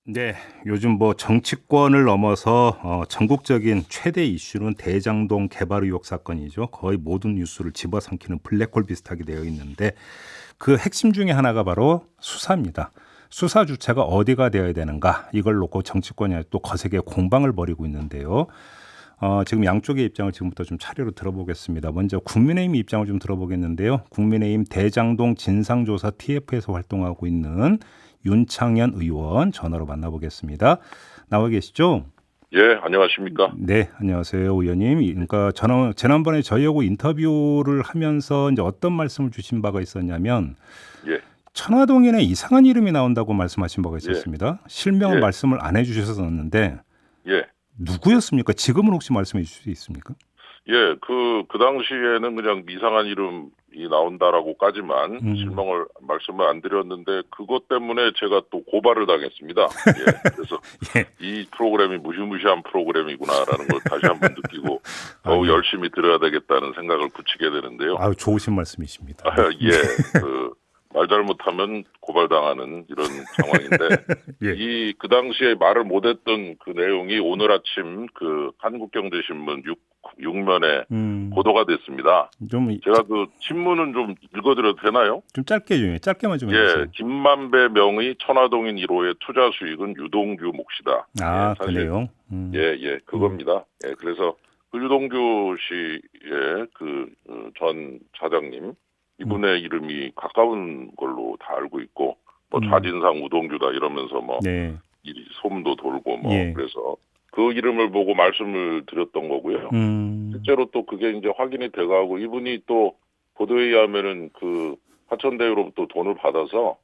네, 요즘 뭐 정치권을 넘어서 전국적인 최대 이슈는 대장동 개발 의혹 사건이죠. 거의 모든 뉴스를 집어삼키는 블랙홀 비슷하게 되어 있는데 그 핵심 중에 하나가 바로 수사입니다. 수사 주체가 어디가 되어야 되는가 이걸 놓고 정치권이 또 거세게 공방을 벌이고 있는데요. 지금 양쪽의 입장을 지금부터 좀 차례로 들어보겠습니다. 먼저 국민의힘 입장을 좀 들어보겠는데요. 국민의힘 대장동 진상조사 TF에서 활동하고 있는 윤창현 의원 전화로 만나보겠습니다. 나와 계시죠? 예, 안녕하십니까? 네, 안녕하세요, 의원님. 그러니까 지난번에 저희하고 인터뷰를 하면서 이제 어떤 말씀을 주신 바가 있었냐면 예, 천화동인에 이상한 이름이 나온다고 말씀하신 바가 예, 있었습니다. 실명은 예, 말씀을 안 해주셨었는데 예, 누구였습니까? 지금은 혹시 말씀해 주실 수 있습니까? 예. 그 당시에는 그냥 이상한 이름이 나온다라고까지만 음, 말씀을 안 드렸는데 그것 때문에 제가 또 고발을 당했습니다. 예, 그래서 예, 이 프로그램이 무시무시한 프로그램이구나라는 걸 다시 한번 느끼고 아, 더욱 예. 열심히 들어야 되겠다는 생각을 굳히게 되는데요. 아유, 좋으신 말씀이십니다. 아, 예, 말 잘못하면 고발당하는 이런 상황인데 예, 그 당시에 말을 못했던 그 내용이 오늘 아침 그 한국경제신문 6면에 음, 보도가 됐습니다. 좀, 제가 그 신문은 좀 읽어드려도 되나요? 좀 짧게만 좀 예, 해주세요. 김만배 명의 천화동인 1호의 투자 수익은 유동규 몫이다. 예, 아, 그 사실 내용. 예, 음, 그겁니다. 예, 그래서 그 유동규 씨의 전 차장님 음, 이분의 이름이 가까운 걸로 다 알고 있고 뭐 음, 좌진상 우동규다 이러면서 뭐 네, 이 소문도 돌고 뭐 예, 그래서 그 이름을 보고 말씀을 드렸던 거고요. 음, 실제로 또 그게 이제 확인이 돼가고 이분이 또 보도에 의하면은 그 화천대유로부터 돈을 받아서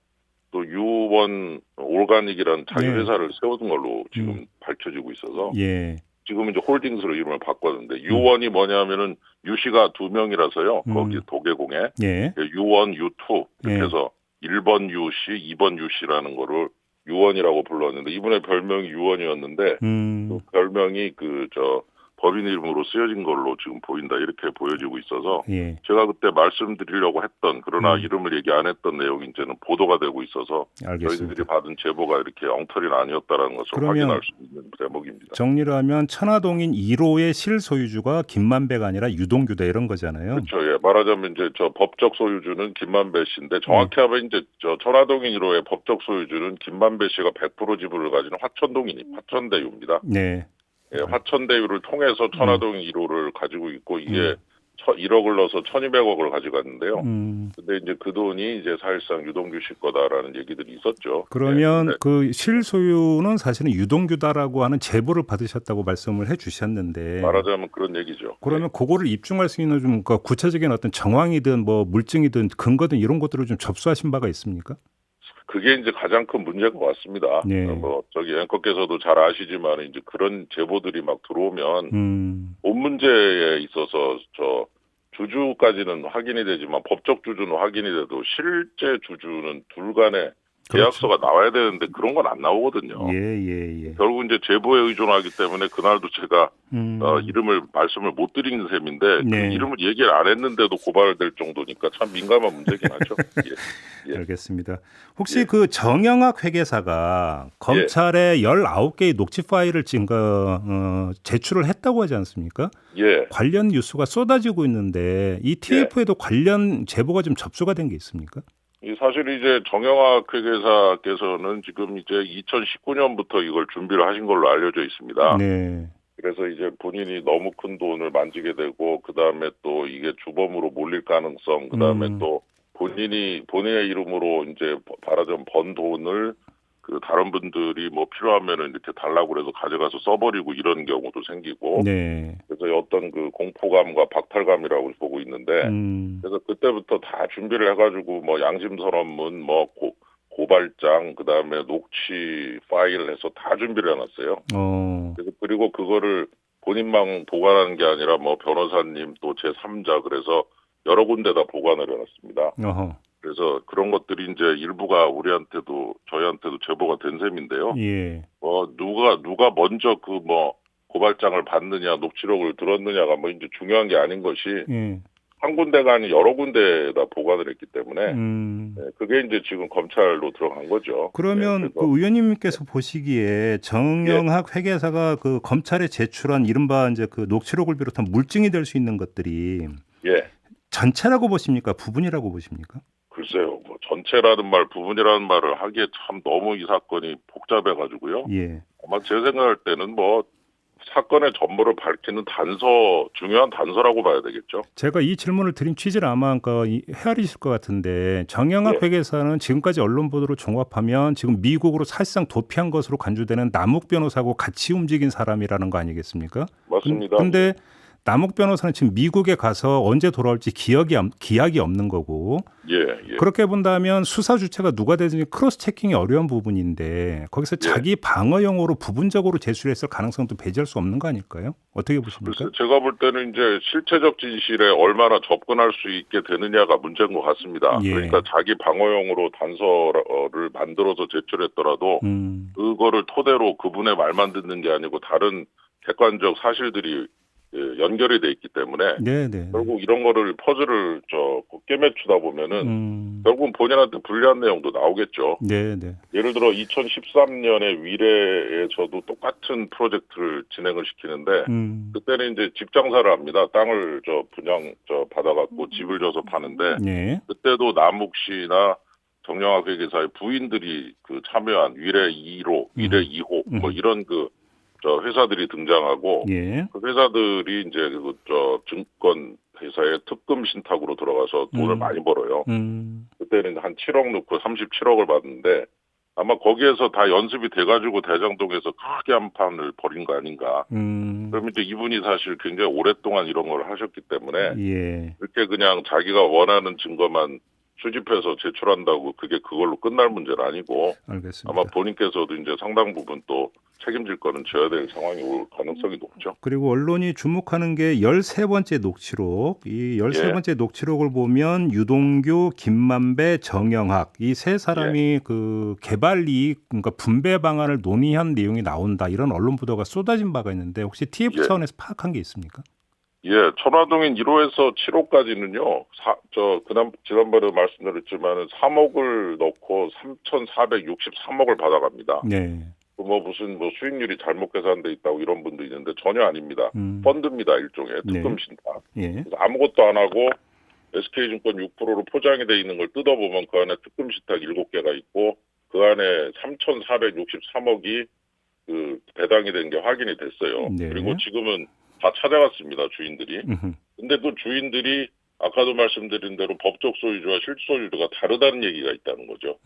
또 유원 올가닉이라는 자기 네, 회사를 세운 걸로 음, 지금 밝혀지고 있어서 예, 지금 이제 홀딩스로 이름을 바꿨는데 음, 유원이 뭐냐면은 유씨가 두 명이라서요. 거기 음, 도계공에 예, 유원, 유투 이렇게 예, 해서 1번 유씨, 2번 유씨라는 거를 유원이라고 불렀는데 이분의 별명이 유원이었는데 그 음, 별명이 법인 이름으로 쓰여진 걸로 지금 보인다 이렇게 보여지고 있어서 예, 제가 그때 말씀드리려고 했던 그러나 음, 이름을 얘기 안 했던 내용이 이제는 보도가 되고 있어서 저희들이 알겠습니다. 받은 제보가 이렇게 엉터리는 아니었다라는 것을 그러면 확인할 수 있는 대목입니다. 정리를 하면 천화동인 1호의 실소유주가 김만배가 아니라 유동규다 이런 거잖아요. 그렇죠. 예. 말하자면 이제 저 법적 소유주는 김만배 씨인데 예, 정확히 하면 이제 저 천화동인 1호의 법적 소유주는 김만배 씨가 100% 지분을 가지는 화천대유입니다. 네, 예, 화천대유를 통해서 음, 천화동인 1호를 가지고 있고 이게 음, 1억을 넣어서 1,200억을 가져갔는데요. 음. 근데 이제 그 돈이 이제 사실상 유동규 씨 거다라는 얘기들이 있었죠. 예. 그러면 근데 그 실소유는 사실은 유동규다라고 하는 제보를 받으셨다고 말씀을 해주셨는데 말하자면 그런 얘기죠. 예. 그러면 그거를 입증할 수 있는 좀 그러니까 구체적인 어떤 정황이든 뭐 물증이든 근거든 이런 것들을 좀 접수하신 바가 있습니까? 그게 이제 가장 큰 문제인 것 같습니다. 네. 뭐 저기 앵커께서도 잘 아시지만 이제 그런 제보들이 막 들어오면 음. 돈 문제에 있어서 주주까지는 확인이 되지만 법적 주주는 확인이 돼도 실제 주주는 둘 간에 그렇죠. 계약서가 나와야 되는데 그런 건 안 나오거든요. 예, 예, 예. 결국 이제 제보에 의존하기 때문에 그날도 제가 음. 말씀을 못 드린 셈인데 그 네. 이름을 얘기를 안 했는데도 고발될 정도니까 참 민감한 문제긴 하죠. 예, 예, 알겠습니다. 혹시 예, 그 정영학 회계사가 예, 검찰에 19개의 녹취 파일을 제출을 했다고 하지 않습니까? 예, 관련 뉴스가 쏟아지고 있는데 이 예. TF에도 관련 제보가 좀 접수가 된 게 있습니까? 사실 이제 정영학 회계사께서는 지금 이제 2019년부터 이걸 준비를 하신 걸로 알려져 있습니다. 네. 그래서 이제 본인이 너무 큰 돈을 만지게 되고 그다음에 또 이게 주범으로 몰릴 가능성 그다음에 음. 또 본인의 이름으로 이제 말하자면 번 돈을 그 다른 분들이 뭐 필요하면은 이렇게 달라고 그래서 가져가서 써버리고 이런 경우도 생기고 네. 그래서 어떤 그 공포감과 박탈감이라고 보고 있는데 음. 그래서 그때부터 다 준비를 해가지고 뭐 양심선언문 뭐 고발장 그다음에 녹취 파일 해서 다 준비를 해놨어요. 어. 그래서 그리고 그거를 본인만 보관하는 게 아니라 뭐 변호사님 또 제3자 그래서 여러 군데다 보관을 해놨습니다. 어허. 그래서 그런 것들이 이제 일부가 저희한테도 제보가 된 셈인데요. 예. 누가 먼저 그 뭐 고발장을 받느냐 녹취록을 들었느냐가 뭐 이제 중요한 게 아닌 것이 예. 한 군데가 아닌 여러 군데에다 보관을 했기 때문에 음. 네, 그게 이제 지금 검찰로 들어간 거죠. 그러면 네, 그 그래서 의원님께서 보시기에 예, 정영학 회계사가 그 검찰에 제출한 이른바 이제 그 녹취록을 비롯한 물증이 될 수 있는 것들이 예. 전체라고 보십니까? 부분이라고 보십니까? 글쎄요, 뭐 전체라는 말, 부분이라는 말을 하기에 참 너무 이 사건이 복잡해가지고요. 예. 아마 제 생각할 때는 뭐 사건의 전모를 밝히는 단서, 중요한 단서라고 봐야 되겠죠. 제가 이 질문을 드린 취지를 아마 그러니까 헤아리실 것 같은데 정영학 예, 회계사는 지금까지 언론 보도를 종합하면 지금 미국으로 사실상 도피한 것으로 간주되는 남욱 변호사하고 같이 움직인 사람이라는 거 아니겠습니까? 맞습니다. 근데 남욱 변호사는 지금 미국에 가서 언제 돌아올지 기약이 없는 거고 예, 예, 그렇게 본다면 수사 주체가 누가 되든지 크로스 체킹이 어려운 부분인데 거기서 예. 자기 방어용으로 부분적으로 제출했을 가능성도 배제할 수 없는 거 아닐까요? 어떻게 보십니까? 글쎄, 제가 볼 때는 이제 실체적 진실에 얼마나 접근할 수 있게 되느냐가 문제인 것 같습니다. 예. 그러니까 자기 방어용으로 단서를 만들어서 제출했더라도 그거를 토대로 그분의 말만 듣는 게 아니고 다른 객관적 사실들이 연결이 돼 있기 때문에 네네. 결국 이런 거를 퍼즐을 꿰매추다 보면은 결국은 본인한테 불리한 내용도 나오겠죠. 네네. 예를 들어 2013년에 위례에서도 똑같은 프로젝트를 진행을 시키는데 그때는 이제 집 장사를 합니다. 땅을 분양 받아갖고 집을 져서 파는데 예. 그때도 남욱 씨나 정영학 회계사의 부인들이 그 참여한 위례 2호, 위례 2호 뭐 이런 회사들이 등장하고 예. 그 회사들이 이제 증권 회사의 특금 신탁으로 들어가서 돈을 많이 벌어요. 그때는 한 7억 넣고 37억을 받는데 아마 거기에서 다 연습이 돼가지고 대장동에서 크게 한 판을 벌인 거 아닌가. 그럼 이제 이분이 사실 굉장히 오랫동안 이런 걸 하셨기 때문에 예. 이렇게 그냥 자기가 원하는 증거만 수집해서 제출한다고 그게 그걸로 끝날 문제는 아니고 알겠습니다. 아마 본인께서도 이제 상당 부분 또 책임질 거는 져야 될 상황이 올 가능성이 높죠. 그리고 언론이 주목하는 게 13번째 녹취록. 이 13번째 녹취록을 보면 유동규, 김만배, 정영학 이 세 사람이 그 개발 이익 그러니까 분배 방안을 논의한 내용이 나온다. 이런 언론 보도가 쏟아진 바가 있는데 혹시 TF 차원에서 파악한 게 있습니까? 예, 천화동인 1호에서 7호까지는요, 지난번에 말씀드렸지만 3억을 넣고 3,463억을 받아갑니다. 네. 무슨 수익률이 잘못 계산돼 있다고 이런 분도 있는데 전혀 아닙니다. 펀드입니다, 일종의 특금 신탁. 예. 그래서 아무것도 안 하고 SK증권 6%로 포장이 돼 있는 걸 뜯어보면 그 안에 특금 신탁 7개가 있고 그 안에 3,463억이 그 배당이 된 게 확인이 됐어요. 네. 그리고 지금은 다 찾아갔습니다, 주인들이. 근데 그 주인들이 아까도 말씀드린 대로 법적 소유주와 실소유주가 다르다는 얘기가 있다는 거죠.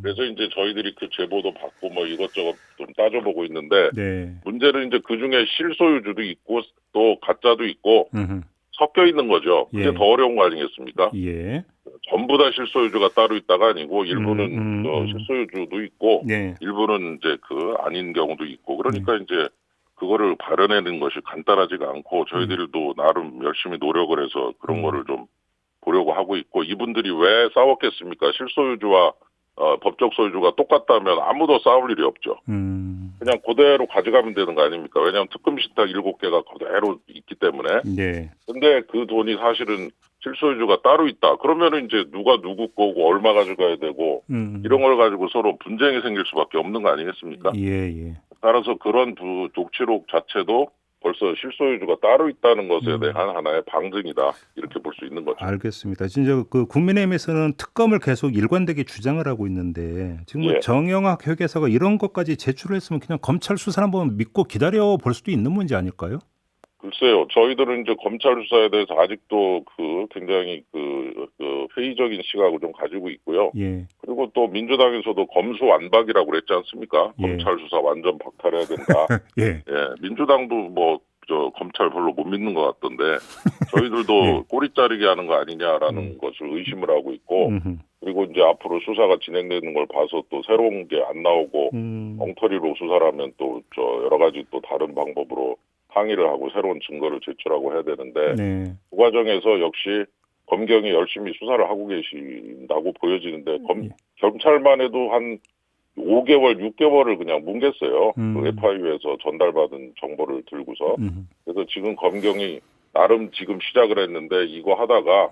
그래서 이제 저희들이 그 제보도 받고 뭐 이것저것 좀 따져보고 있는데 네. 문제는 이제 그 중에 실소유주도 있고 또 가짜도 있고 섞여 있는 거죠. 그게 더 어려운 거 아니겠습니까? 예. 전부 다 실소유주가 따로 있다가 아니고 일부는 실소유주도 있고 네. 일부는 이제 아닌 경우도 있고 그러니까 이제 그거를 발현해내는 것이 간단하지가 않고 저희들도 나름 열심히 노력을 해서 그런 거를 좀 보려고 하고 있고 이분들이 왜 싸웠겠습니까? 실소유주와 법적 소유주가 똑같다면 아무도 싸울 일이 없죠. 그냥 그대로 가져가면 되는 거 아닙니까? 왜냐하면 특금 신탁 7개가 그대로 있기 때문에. 네. 근데 그 돈이 사실은 실소유주가 따로 있다. 그러면은 이제 누가 누구 거고 얼마 가져가야 되고 이런 걸 가지고 서로 분쟁이 생길 수밖에 없는 거 아니겠습니까? 예. 따라서 그런 녹취록 자체도 벌써 실소유주가 따로 있다는 것에 대한 하나의 방증이다. 이렇게 볼 수 있는 거죠. 알겠습니다. 진짜 그 국민의힘에서는 특검을 계속 일관되게 주장을 하고 있는데 지금 뭐 정영학 회계사가 이런 것까지 제출했으면 그냥 검찰 수사 한번 믿고 기다려 볼 수도 있는 문제 아닐까요? 글쎄요. 저희들은 이제 검찰 수사에 대해서 아직도 굉장히 회의적인 시각을 좀 가지고 있고요. 예. 그리고 또 민주당에서도 검수완박이라고 그랬지 않습니까? 검찰 수사 완전 박탈해야 된다. 예. 민주당도 검찰 별로 못 믿는 것 같던데 저희들도 꼬리 자르기 하는 거 아니냐라는 것을 의심을 하고 있고 그리고 이제 앞으로 수사가 진행되는 걸 봐서 또 새로운 게 안 나오고 엉터리로 수사를 하면 또 여러 가지 또 다른 방법으로 항의를 하고 새로운 증거를 제출하고 해야 되는데 그 과정에서 역시 검경이 열심히 수사를 하고 계신다고 보여지는데 경찰만 해도 한 5개월, 6개월을 그냥 뭉갰어요. 그 FIU에서 전달받은 정보를 들고서. 그래서 지금 검경이 나름 지금 시작을 했는데 이거 하다가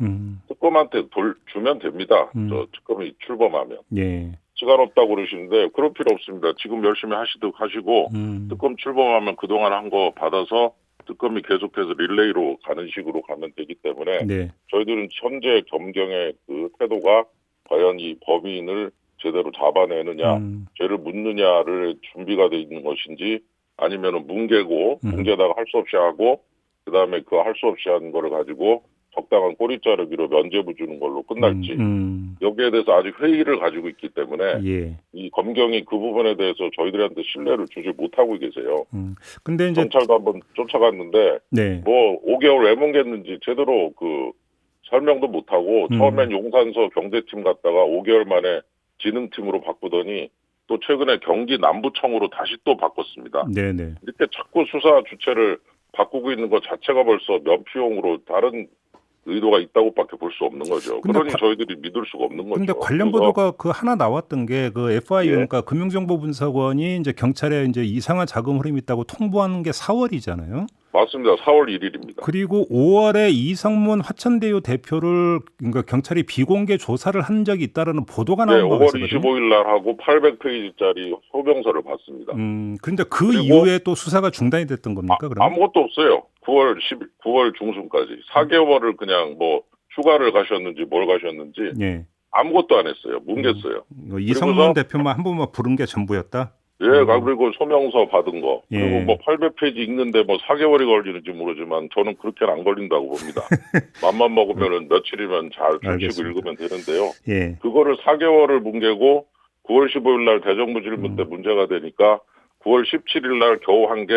특검한테 주면 됩니다. 저 특검이 출범하면. 예. 시간 없다고 그러시는데 그럴 필요 없습니다. 지금 열심히 하시듯 하시고 특검 출범하면 그동안 한 거 받아서 특검이 계속해서 릴레이로 가는 식으로 가면 되기 때문에 네. 저희들은 현재 검경의 그 태도가 과연 이 범인을 제대로 잡아내느냐, 죄를 묻느냐를 준비가 돼 있는 것인지 아니면은 뭉개다가 할 수 없이 하고 그다음에 그 할 수 없이 한 거를 가지고 적당한 꼬리 자르기로 면죄부 주는 걸로 끝날지 여기에 대해서 아직 회의를 가지고 있기 때문에 예. 이 검경이 그 부분에 대해서 저희들한테 신뢰를 주지 못하고 계세요. 근데 이제 경찰도 한번 쫓아갔는데 네. 뭐 5개월 왜 뭉갰는지 제대로 그 설명도 못하고 처음엔 용산서 경제팀 갔다가 5개월 만에 지능팀으로 바꾸더니 또 최근에 경기 남부청으로 다시 또 바꿨습니다. 네네. 이렇게 자꾸 수사 주체를 바꾸고 있는 것 자체가 벌써 면피용으로 다른 의도가 있다고밖에 볼 수 없는 거죠. 그러니 저희들이 믿을 수가 없는 거죠. 그런데 관련 보도가 그 하나 나왔던 게 그 FIU, 예. 그러니까 금융정보분석원이 이제 경찰에 이제 이상한 자금 흐름이 있다고 통보하는 게 4월이잖아요. 맞습니다. 4월 1일입니다. 그리고 5월에 이성문 화천대유 대표를 그러니까 경찰이 비공개 조사를 한 적이 있다라는 보도가 나온 거가 5월 있거든요. 25일 날 하고 800페이지짜리 소병서를 받습니다. 그런데 그 이후에 또 수사가 중단이 됐던 겁니까? 그러면? 아무것도 없어요. 9월 중순까지 4개월을 그냥 뭐 휴가를 가셨는지 뭘 가셨는지 예. 아무것도 안 했어요. 뭉갰어요. 이성문 대표만 한 번만 부른 게 전부였다. 예, 그리고 소명서 받은 거. 그리고 예. 뭐 800페이지 읽는데 뭐 4개월이 걸리는지 모르지만 저는 그렇게는 안 걸린다고 봅니다. 맘만 먹으면은 며칠이면 잘 펼치고 알겠습니다. 읽으면 되는데요. 예. 그거를 4개월을 뭉개고 9월 15일 날 대정부 질문 때 문제가 되니까 9월 17일 날 겨우 한 게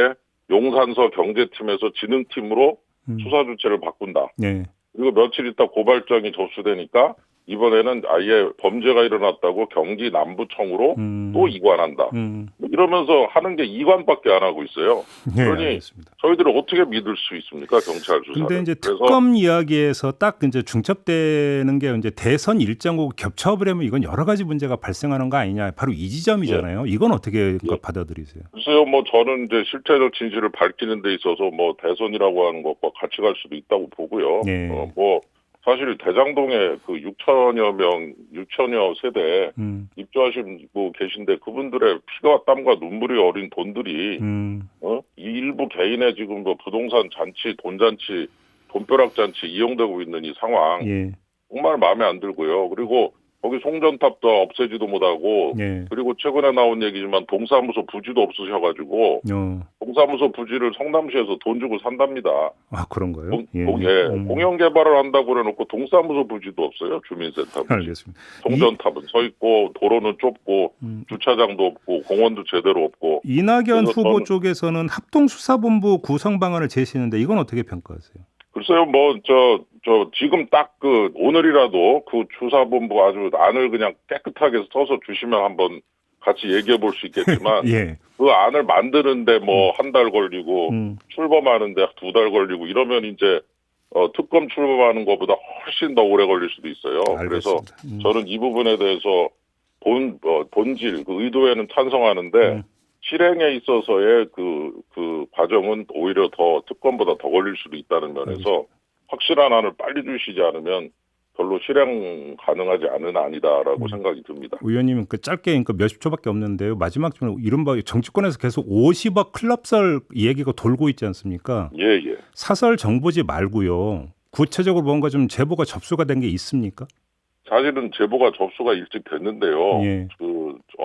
용산서 경제팀에서 지능팀으로 수사 주체를 바꾼다. 예. 그리고 며칠 있다 고발장이 접수되니까 이번에는 아예 범죄가 일어났다고 경기 남부청으로 또 이관한다. 이러면서 하는 게 이관밖에 안 하고 있어요. 예, 그러니 알겠습니다. 저희들을 어떻게 믿을 수 있습니까, 경찰 수사를? 근데 이제 그래서 특검 이야기에서 딱 이제 중첩되는 게 이제 대선 일정하고 겹쳐버리면 이건 여러 가지 문제가 발생하는 거 아니냐. 바로 이 지점이잖아요. 이건 어떻게 받아들이세요? 글쎄요, 뭐 저는 이제 실체적 진실을 밝히는 데 있어서 뭐 대선이라고 하는 것과 같이 갈 수도 있다고 보고요. 네. 뭐 사실 대장동에 그 6천여 세대 입주하신 분 계신데 그분들의 피가 땀과 눈물이 어린 돈들이 이 일부 개인의 지금 뭐 부동산 잔치, 돈잔치, 돈벼락 잔치 이용되고 있는 이 상황 예. 정말 마음에 안 들고요. 그리고 거기 송전탑도 없애지도 못하고 예. 그리고 최근에 나온 얘기지만 동사무소 부지도 없으셔가지고 동사무소 부지를 성남시에서 돈 주고 산답니다. 아 그런 거요? 공영 개발을 한다고 그래놓고 동사무소 부지도 없어요. 주민센터 부지. 알겠습니다. 송전탑은 서 있고 도로는 좁고 주차장도 없고 공원도 제대로 없고. 이낙연 후보 저는 쪽에서는 합동수사본부 구성 방안을 제시했는데 이건 어떻게 평가하세요? 글쎄요, 지금 딱 오늘이라도 그 수사본부 아주 안을 그냥 깨끗하게 써서 주시면 한번 같이 얘기해 볼 수 있겠지만, 예. 그 안을 만드는데 뭐 한 달 걸리고, 출범하는데 2달 걸리고, 이러면 이제, 특검 출범하는 것보다 훨씬 더 오래 걸릴 수도 있어요. 알겠습니다. 그래서 저는 이 부분에 대해서 본질, 그 의도에는 찬성하는데, 실행에 있어서의 그 과정은 오히려 더 특검보다 더 걸릴 수도 있다는 면에서 확실한 안을 빨리 주시지 않으면 별로 실행 가능하지 않은 안이다라고 생각이 듭니다. 의원님은 그 짧게 그러니까 몇십 초밖에 없는데요. 마지막 좀 이른바 정치권에서 계속 50억 클럽설 이야기가 돌고 있지 않습니까? 예. 사설 정보지 말고요. 구체적으로 뭔가 좀 제보가 접수가 된 게 있습니까? 사실은 제보가 접수가 일찍 됐는데요. 예.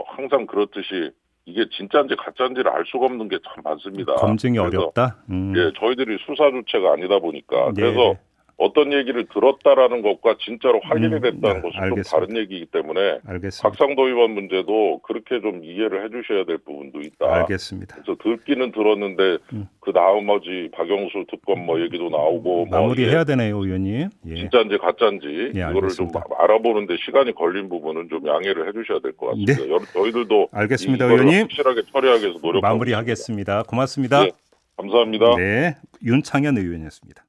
항상 그렇듯이 이게 진짜인지 가짜인지를 알 수가 없는 게 참 많습니다. 검증이 어렵다. 예, 저희들이 수사 주체가 아니다 보니까 네. 그래서 어떤 얘기를 들었다라는 것과 진짜로 확인이 됐다는 것은 알겠습니다. 좀 다른 얘기이기 때문에 알겠습니다. 박상도 의원 문제도 그렇게 좀 이해를 해주셔야 될 부분도 있다. 알겠습니다. 그래서 듣기는 들었는데 그 나머지 박영수 특검 뭐 얘기도 나오고 마무리해야 되네요, 의원님. 예. 진짜인지 가짜인지 예, 이거를 좀 알겠습니다. 알아보는데 시간이 걸린 부분은 좀 양해를 해주셔야 될 것 같습니다. 저희들도 알겠습니다, 이거를 의원님. 확실하게 처리하기 위해서 노력하고 마무리하겠습니다. 고맙습니다. 네, 감사합니다. 네, 윤창현 의원이었습니다.